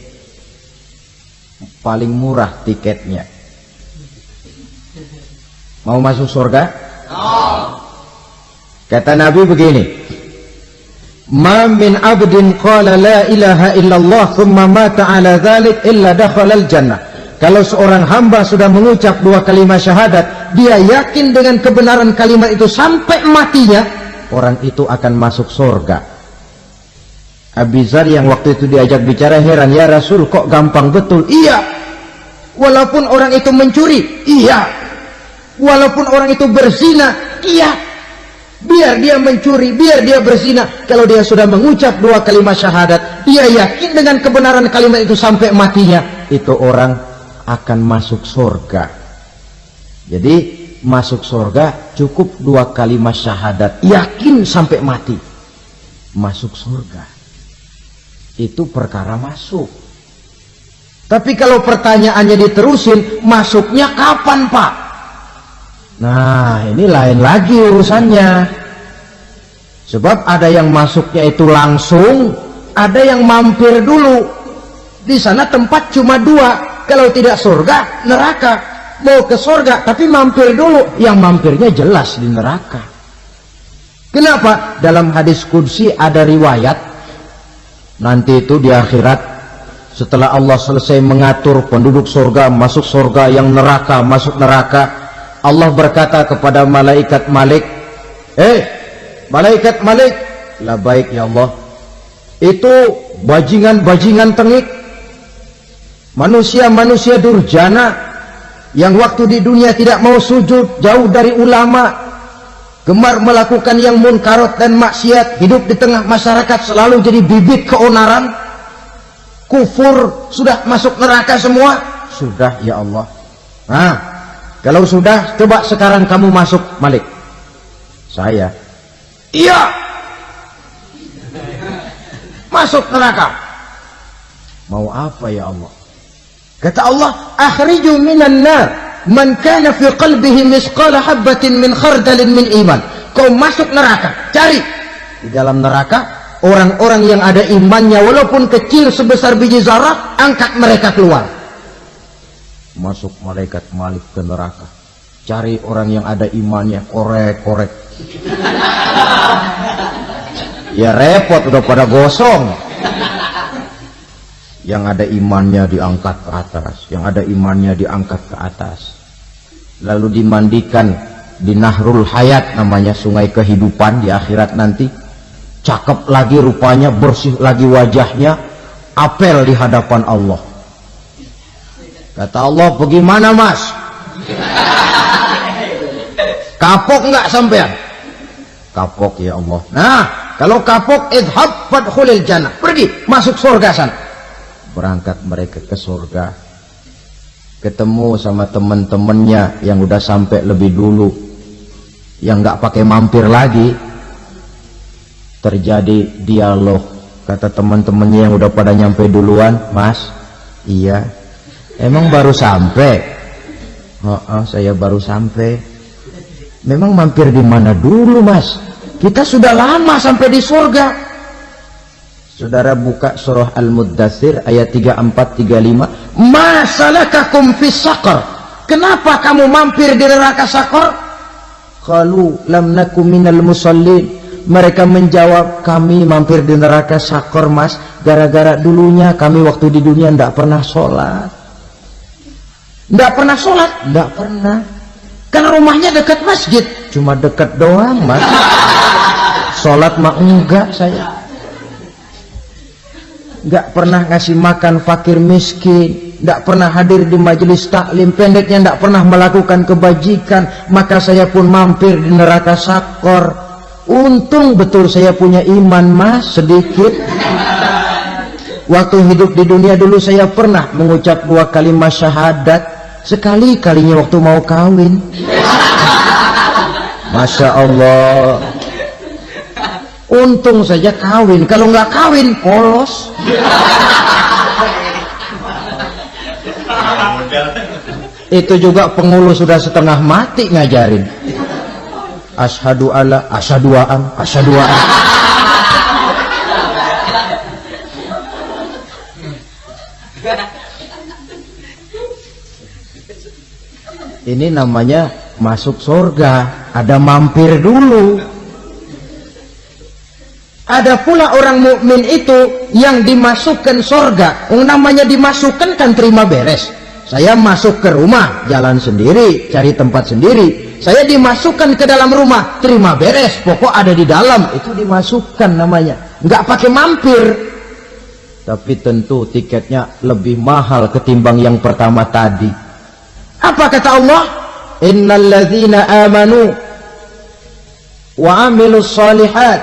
paling murah tiketnya. Mau masuk surga? Kata Nabi begini, ma min abdin qala la ilaha illallah thumma mata ala dhalik illa dakhala al-jannah. Kalau seorang hamba sudah mengucap dua kalimat syahadat, dia yakin dengan kebenaran kalimat itu sampai matinya, orang itu akan masuk surga. Abi Dzar yang waktu itu diajak bicara heran, ya Rasul kok gampang betul? Iya, walaupun orang itu mencuri, iya, walaupun orang itu berzina, iya, biar dia mencuri, biar dia berzina, kalau dia sudah mengucap dua kalimat syahadat, dia yakin dengan kebenaran kalimat itu sampai matinya, itu orang akan masuk surga. Jadi masuk surga cukup dua kalimat syahadat, yakin sampai mati, masuk surga. Itu perkara masuk. Tapi kalau pertanyaannya diterusin, masuknya kapan, Pak? Nah, ini lain lagi urusannya. Sebab ada yang masuknya itu langsung, ada yang mampir dulu. Di sana tempat cuma dua, kalau tidak surga, neraka. Mau ke surga, tapi mampir dulu. Yang mampirnya jelas di neraka. Kenapa? Dalam hadis qudsi ada riwayat, nanti itu di akhirat, setelah Allah selesai mengatur penduduk surga masuk surga, yang neraka masuk neraka, Allah berkata kepada malaikat Malik, malaikat Malik, labaik ya Allah, itu bajingan-bajingan tengik, manusia-manusia durjana yang waktu di dunia tidak mau sujud, jauh dari ulama, gemar melakukan yang munkarat dan maksiat, hidup di tengah masyarakat selalu jadi bibit keonaran, kufur, sudah masuk neraka semua. Sudah ya Allah. Nah, kalau sudah, coba sekarang kamu masuk, Malik. Saya, iya, masuk neraka. Mau apa ya Allah? Kata Allah, akhriju minan nar man kana fi qalbihi misqala habatin min khardalin min iman. Kau masuk neraka, cari di dalam neraka orang-orang yang ada imannya walaupun kecil sebesar biji zarah, angkat mereka keluar. Masuk malaikat Malik ke neraka, cari orang yang ada imannya, korek-korek. Ya repot, udah pada gosong. Yang ada imannya diangkat ke atas, yang ada imannya diangkat ke atas, lalu dimandikan di Nahrul Hayat, namanya sungai kehidupan di akhirat nanti. Cakep lagi rupanya, bersih lagi wajahnya, apel di hadapan Allah. Kata Allah, bagaimana mas? Kapok nggak sampean? Kapok ya Allah. Nah, kalau kapok, idhab fadkhulil jannah, pergi masuk surga sana. Berangkat mereka ke surga, ketemu sama teman-temannya yang udah sampai lebih dulu, yang nggak pakai mampir lagi. Terjadi dialog. Kata teman-temannya yang udah pada nyampe duluan, mas, iya, emang baru sampai? Oh, saya baru sampai. Memang mampir di mana dulu mas? Kita sudah lama sampai di surga. Saudara buka surah Al-Muddathir ayat 34-35. Ma salakakum fis saqar? Kenapa kamu mampir di neraka Saqar? Qalu lam nakum minal musallin. Mereka menjawab, kami mampir di neraka Saqar mas, gara-gara dulunya kami waktu di dunia tidak pernah sholat. Tidak pernah sholat? Tidak pernah. Karena rumahnya dekat masjid. Cuma dekat doang mas. Sholat mah enggak saya. Nggak pernah ngasih makan fakir miskin, nggak pernah hadir di majelis taklim, pendeknya nggak pernah melakukan kebajikan. Maka saya pun mampir di neraka Saqar. Untung betul saya punya iman mas, sedikit. Waktu hidup di dunia dulu saya pernah mengucap 2 kalimat syahadat, sekali-kalinya waktu mau kawin. Masya Allah. Untung saja kawin, kalau nggak kawin polos. Itu juga pengurus sudah setengah mati ngajarin. Asyhadu alla, asyaduaan. Ini namanya masuk surga, ada mampir dulu. Ada pula orang mukmin itu yang dimasukkan surga. Namanya dimasukkan kan terima beres. Saya masuk ke rumah, jalan sendiri, cari tempat sendiri. Saya dimasukkan ke dalam rumah, terima beres, pokok ada di dalam, itu dimasukkan namanya. Nggak pakai mampir. Tapi tentu tiketnya lebih mahal ketimbang yang pertama tadi. Apa kata Allah? Innal ladzina amanu wa amilus shalihat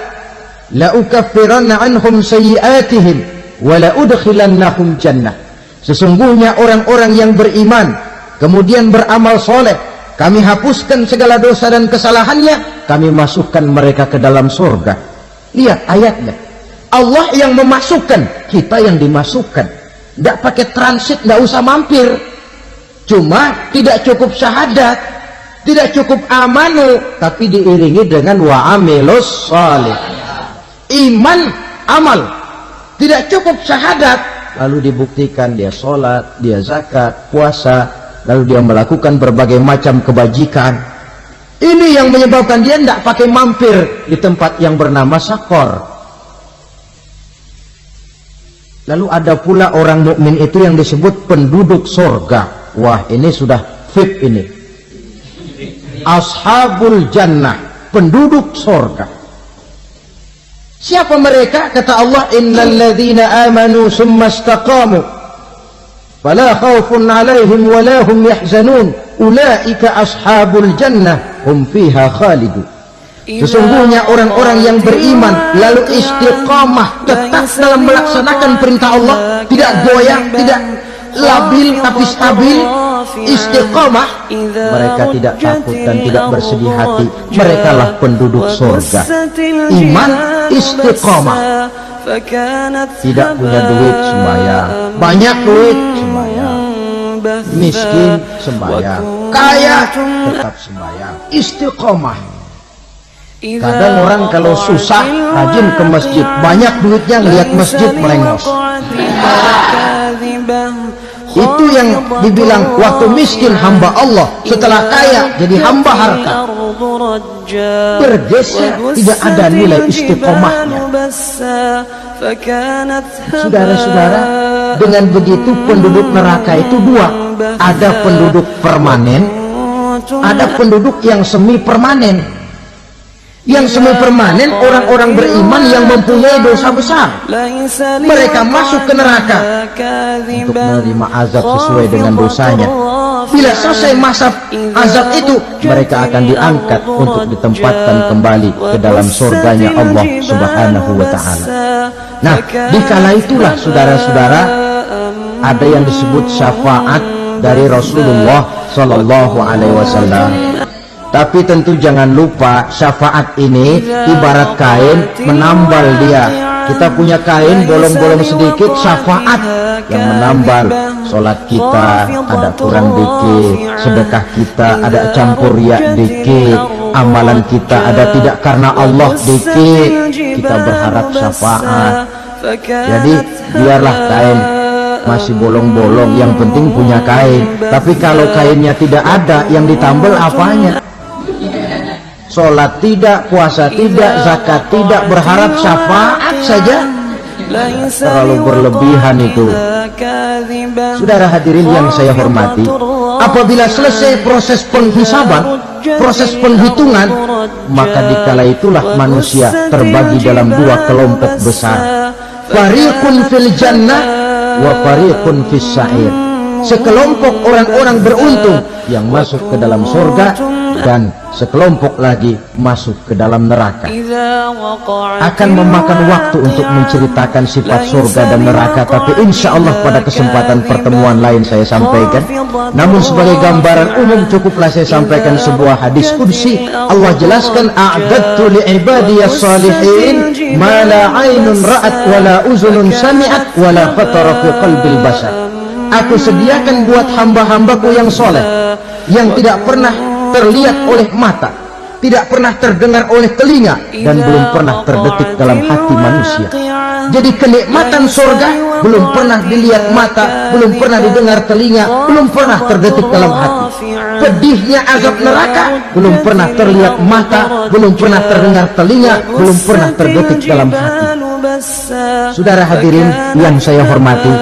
la ukaffiranna anhum sayyi'atihim wa la udkhilannahum jannah. Sesungguhnya orang-orang yang beriman kemudian beramal soleh, kami hapuskan segala dosa dan kesalahannya, kami masukkan mereka ke dalam surga. Lihat ayatnya, Allah yang memasukkan, kita yang dimasukkan. Tidak pakai transit, tidak usah mampir. Cuma tidak cukup syahadat, tidak cukup amanu, tapi diiringi dengan wa'amilus salih. Iman, amal. Tidak cukup syahadat, lalu dibuktikan dia sholat, dia zakat, puasa, lalu dia melakukan berbagai macam kebajikan. Ini yang menyebabkan dia tidak pakai mampir di tempat yang bernama Saqar. Lalu ada pula orang mukmin itu yang disebut penduduk surga. Wah, ini sudah VIP ini. Ashabul jannah, penduduk surga. Siapa mereka? Kata Allah, innal ladzina amanu summa istaqamu fala khaufun 'alaihim wa la hum yahzanun ulaika ashabul jannah hum fiha khalidun. Sesungguhnya orang-orang yang beriman lalu istiqamah, tetap dalam melaksanakan perintah Allah, tidak goyang, tidak labil tapi stabil, istiqamah, mereka tidak takut dan tidak bersedih hati. Mereka lah penduduk surga. Iman, istiqamah. Tidak punya duit sembahyang, banyak duit sembahyang, miskin sembahyang, kaya tetap sembahyang, istiqamah. Kadang orang kalau susah rajin ke masjid, banyak duitnya ngelihat masjid melengos. Itu yang dibilang waktu miskin hamba Allah, setelah kaya jadi hamba harta. Bergeser, tidak ada nilai istiqomahnya. Saudara-saudara, dengan begitu penduduk neraka itu dua. Ada penduduk permanen, ada penduduk yang semi permanen. Yang semi permanen orang-orang beriman yang mempunyai dosa besar. Mereka masuk ke neraka untuk menerima azab sesuai dengan dosanya. Bila selesai masa azab itu, mereka akan diangkat untuk ditempatkan kembali ke dalam surganya Allah Subhanahu wa ta'ala. Nah, dikala itulah saudara-saudara, ada yang disebut syafaat dari Rasulullah Sallallahu Alaihi Wasallam. Tapi tentu jangan lupa syafaat ini ibarat kain menambal dia. Kita punya kain bolong-bolong sedikit, syafaat yang menambal. Sholat kita ada kurang dikit, sedekah kita ada campur riak dikit, amalan kita ada tidak karena Allah dikit. Kita berharap syafaat. Jadi biarlah kain masih bolong-bolong, yang penting punya kain. Tapi kalau kainnya tidak ada, yang ditambal apanya? Sholat tidak, puasa tidak, zakat tidak, berharap syafaat saja, terlalu berlebihan itu. Saudara hadirin yang saya hormati, apabila selesai proses penghisaban, proses penghitungan, maka dikala itulah manusia terbagi dalam dua kelompok besar. Fariqun fil jannah wa fariqun fis sa'ir. Sekelompok orang-orang beruntung yang masuk ke dalam surga, dan sekelompok lagi masuk ke dalam neraka. Akan memakan waktu untuk menceritakan sifat surga dan neraka, tapi insya Allah pada kesempatan pertemuan lain saya sampaikan. Namun sebagai gambaran umum cukuplah saya sampaikan sebuah hadis qudsi. Allah jelaskan, a'dadtu li'ibadiyas salihin ma la aynun ra'at wa la uzunun sami'at wa la khatara fi qalbil bashar. Aku sediakan buat hamba-hambaku yang soleh, yang tidak pernah terlihat oleh mata, tidak pernah terdengar oleh telinga, dan belum pernah terdetik dalam hati manusia. Jadi kenikmatan surga belum pernah dilihat mata, belum pernah didengar telinga, belum pernah terdetik dalam hati. Pedihnya azab neraka belum pernah terlihat mata, belum pernah terdengar telinga, belum pernah terdetik dalam hati. Saudara hadirin yang saya hormati,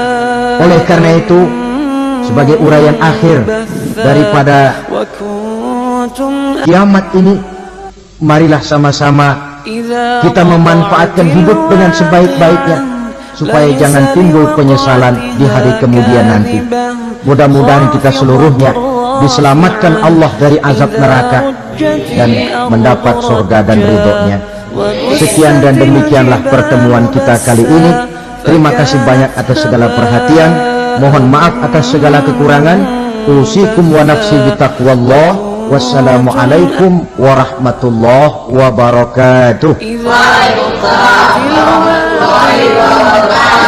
oleh karena itu, sebagai uraian akhir daripada kiamat ini, marilah sama-sama kita memanfaatkan hidup dengan sebaik-baiknya, supaya jangan timbul penyesalan di hari kemudian nanti. Mudah-mudahan kita seluruhnya diselamatkan Allah dari azab neraka dan mendapat surga dan ridhonya. Sekian dan demikianlah pertemuan kita kali ini. Terima kasih banyak atas segala perhatian. Mohon maaf atas segala kekurangan. Usikum wa nafsi bitaqwallah. Wassalamualaikum warahmatullahi wabarakatuh. Waalaikumsalam warahmatullahi wabarakatuh.